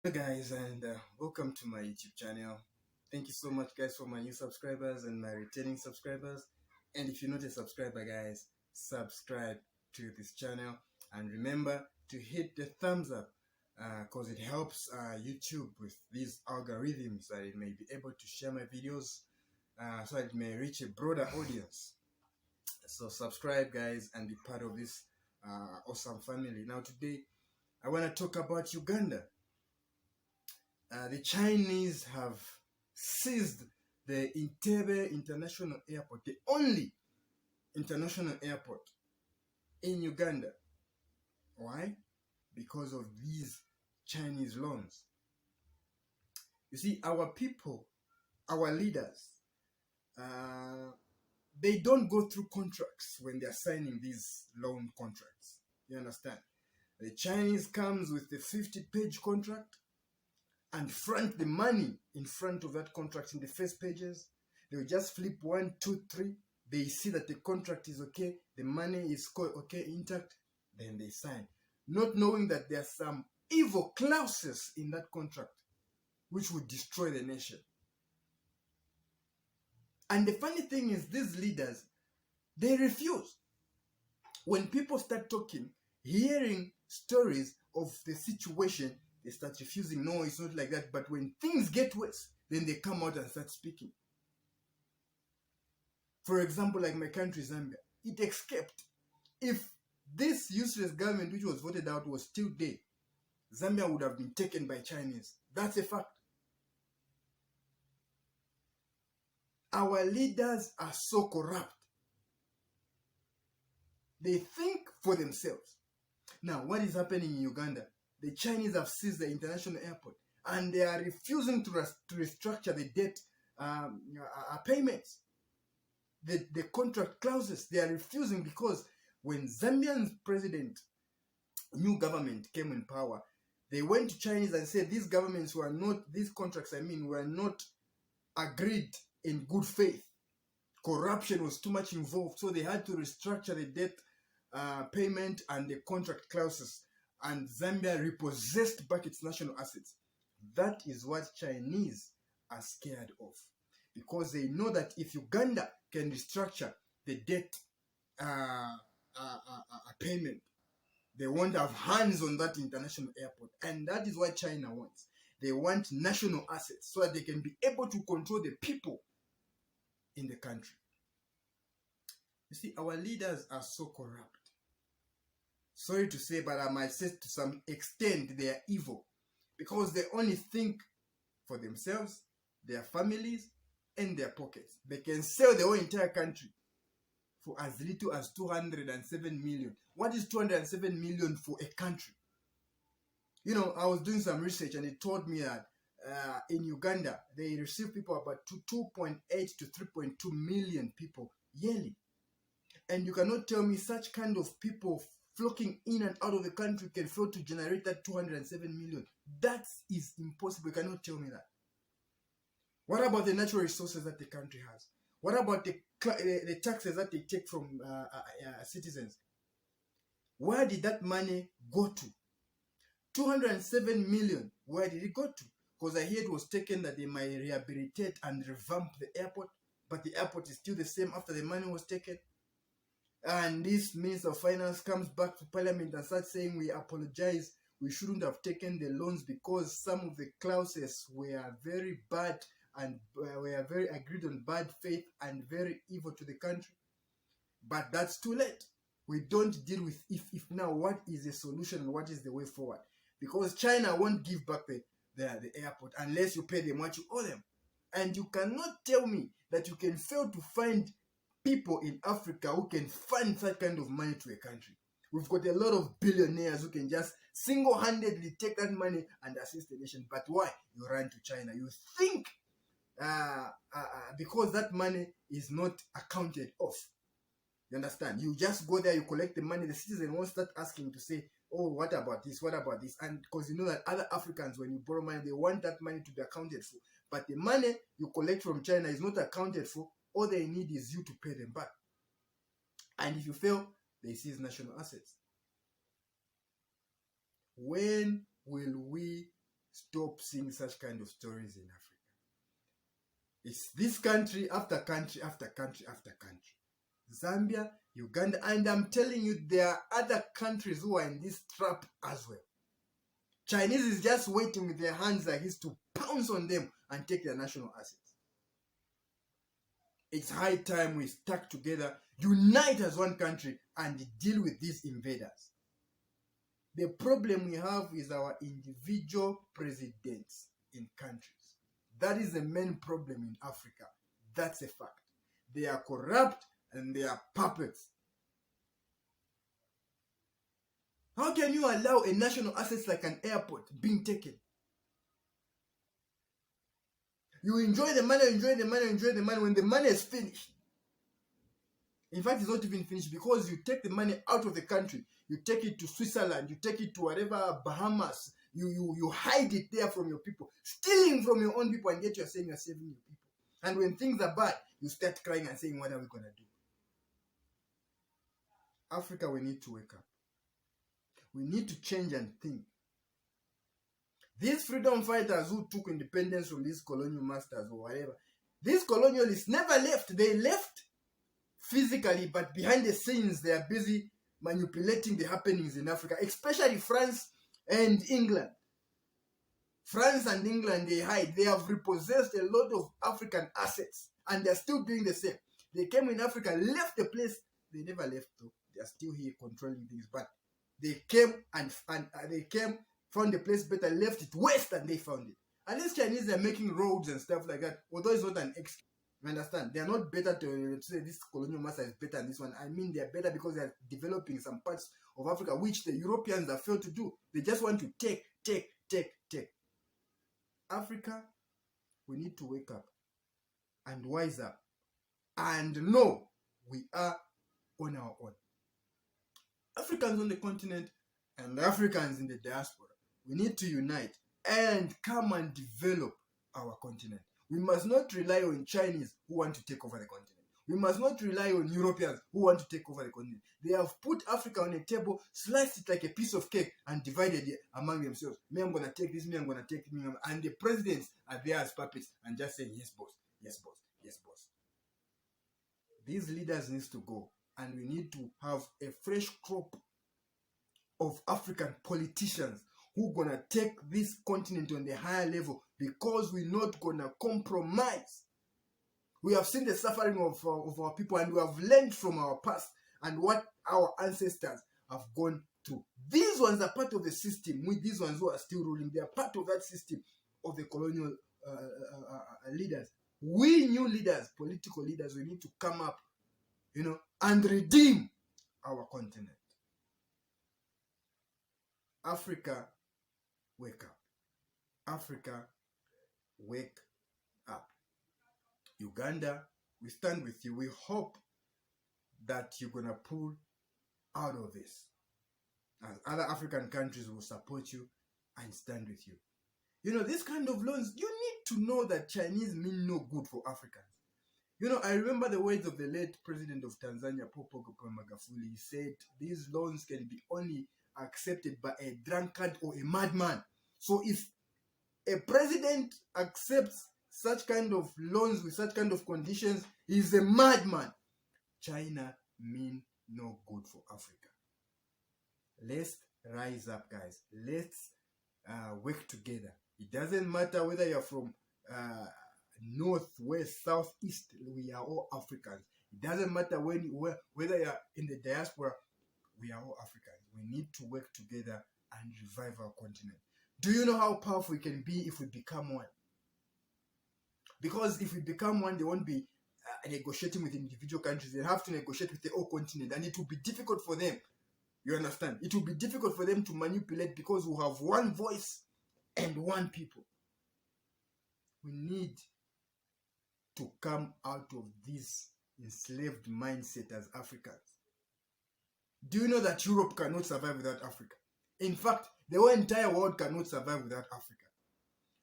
Hello guys, and welcome to my YouTube channel. Thank you so much guys for my new subscribers and my returning subscribers. And if you're not a subscriber guys, subscribe to this channel and remember to hit the thumbs up because it helps YouTube with these algorithms that it may be able to share my videos so it may reach a broader audience. So subscribe guys and be part of this awesome family. Now today I want to talk about Uganda. The Chinese have seized the Entebbe International Airport, the only international airport in Uganda. Why? Because of these Chinese loans. You see, our people, our leaders, they don't go through contracts when they are signing these loan contracts. You understand? The Chinese comes with a 50-page contract and front the money in front of that contract in the first pages. They will just flip 1, 2, 3. They see that the contract is okay, the money is okay, intact, then they sign. Not knowing that there are some evil clauses in that contract which would destroy the nation. And the funny thing is, these leaders, they refuse. When people start talking, hearing stories of the situation, they start refusing. No, it's not like that. But when things get worse, then they come out and start speaking. For example, like my country, Zambia, it escaped. If this useless government which was voted out was still there, Zambia would have been taken by Chinese. That's a fact. Our leaders are so corrupt. They think for themselves. Now, what is happening in Uganda? The Chinese have seized the international airport and they are refusing to restructure the debt payments, the contract clauses. They are refusing because when Zambian president, new government came in power, they went to Chinese and said these governments were not, these contracts, were not agreed in good faith. Corruption was too much involved, so they had to restructure the debt payment and the contract clauses, and Zambia repossessed back its national assets. That is what Chinese are scared of, because they know that if Uganda can restructure the debt payment, they won't have hands on that international airport. And that is what China wants. They want national assets so that they can be able to control the people in the country. You see, our leaders are so corrupt. Sorry to say, but I might say to some extent they are evil, because they only think for themselves, their families, and their pockets. They can sell the whole entire country for as little as 207 million. What is 207 million for a country? You know, I was doing some research and it told me that in Uganda, they receive people about 2.8 to 3.2 million people yearly. And you cannot tell me such kind of people flocking in and out of the country can fail to generate that 207 million. That is impossible. You cannot tell me that. What about the natural resources that the country has? What about the taxes that they take from citizens? Where did that money go to? 207 million, where did it go to? Because I hear it was taken that they might rehabilitate and revamp the airport, but the airport is still the same after the money was taken. And this Minister of Finance comes back to Parliament and starts saying, we apologize, we shouldn't have taken the loans because some of the clauses were very bad and were very agreed on bad faith and very evil to the country. But that's too late. We don't deal with if now. What is the solution and what is the way forward? Because China won't give back the airport unless you pay them what you owe them. And you cannot tell me that you can fail to find people in Africa who can fund that kind of money to a country. We've got a lot of billionaires who can just single-handedly take that money and assist the nation. But why? You run to China. You think because that money is not accounted off. You understand? You just go there, you collect the money. The citizen won't start asking to say, oh, what about this? What about this? And because you know that other Africans, when you borrow money, they want that money to be accounted for. But the money you collect from China is not accounted for. All they need is you to pay them back. And if you fail, they seize national assets. When will we stop seeing such kind of stories in Africa. It's this country after country after country after country. Zambia, Uganda, and I'm telling you, there are other countries who are in this trap as well. Chinese is just waiting with their hands like this to pounce on them and take their national assets. It's high time we stuck together, unite as one country, and deal with these invaders. The problem we have is our individual presidents in countries. That is the main problem in Africa. That's a fact. They are corrupt and they are puppets. How can you allow a national asset like an airport being taken? You enjoy the money, enjoy the money, enjoy the money when the money is finished. In fact, it's not even finished because you take the money out of the country. You take it to Switzerland, you take it to whatever, Bahamas. You hide it there from your people, stealing from your own people, and yet you're saying you're saving your people. And when things are bad, you start crying and saying, what are we going to do? Africa, we need to wake up. We need to change and think. These freedom fighters who took independence from these colonial masters or whatever, these colonialists never left. They left physically, but behind the scenes, they are busy manipulating the happenings in Africa, especially France and England. France and England, they hide. They have repossessed a lot of African assets, and they're still doing the same. They came in Africa, left the place. They never left, though. They are still here controlling things, but they came and found the place better, left it worse than they found it. And these Chinese are making roads and stuff like that, although it's not an excuse. You understand? They are not better to say this colonial master is better than this one. I mean, they are better because they are developing some parts of Africa which the Europeans have failed to do. They just want to take. Africa, we need to wake up and wise up and know we are on our own. Africans on the continent and Africans in the diaspora, we need to unite and come and develop our continent. We must not rely on Chinese who want to take over the continent. We must not rely on Europeans who want to take over the continent. They have put Africa on a table, sliced it like a piece of cake, and divided it among themselves. Me, I'm going to take this, me, I'm going to take me. And the presidents are there as puppets and just saying, yes, boss, yes, boss, yes, boss. These leaders need to go, and we need to have a fresh crop of African politicians who are going to take this continent on the higher level, because we're not going to compromise. We have seen the suffering of our people, and we have learned from our past and what our ancestors have gone through. These ones are part of the system. These ones who are still ruling, they are part of that system of the colonial leaders. We new leaders, political leaders, we need to come up, and redeem our continent. Africa, wake up. Africa, wake up. Uganda, we stand with you. We hope that you're going to pull out of this. And other African countries will support you and stand with you. This kind of loans, you need to know that Chinese mean no good for Africans. I remember the words of the late president of Tanzania, Paul Magufuli. He said, these loans can be only accepted by a drunkard or a madman. So if a president accepts such kind of loans with such kind of conditions, he's a madman. China mean no good for Africa. Let's rise up, guys. Let's work together. It doesn't matter whether you're from north, west, south, east. We are all Africans. It doesn't matter whether you're in the diaspora. We are all Africans. We need to work together and revive our continent. Do you know how powerful we can be if we become one? Because if we become one, they won't be negotiating with individual countries. They have to negotiate with the whole continent, and it will be difficult for them. You understand? It will be difficult for them to manipulate because we have one voice and one people. We need to come out of this enslaved mindset as Africans. Do you know that Europe cannot survive without Africa? In fact, the whole entire world cannot survive without Africa.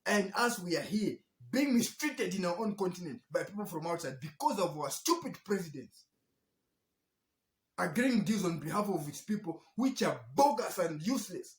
And as we are here, being mistreated in our own continent by people from outside because of our stupid presidents, agreeing deals on behalf of its people which are bogus and useless.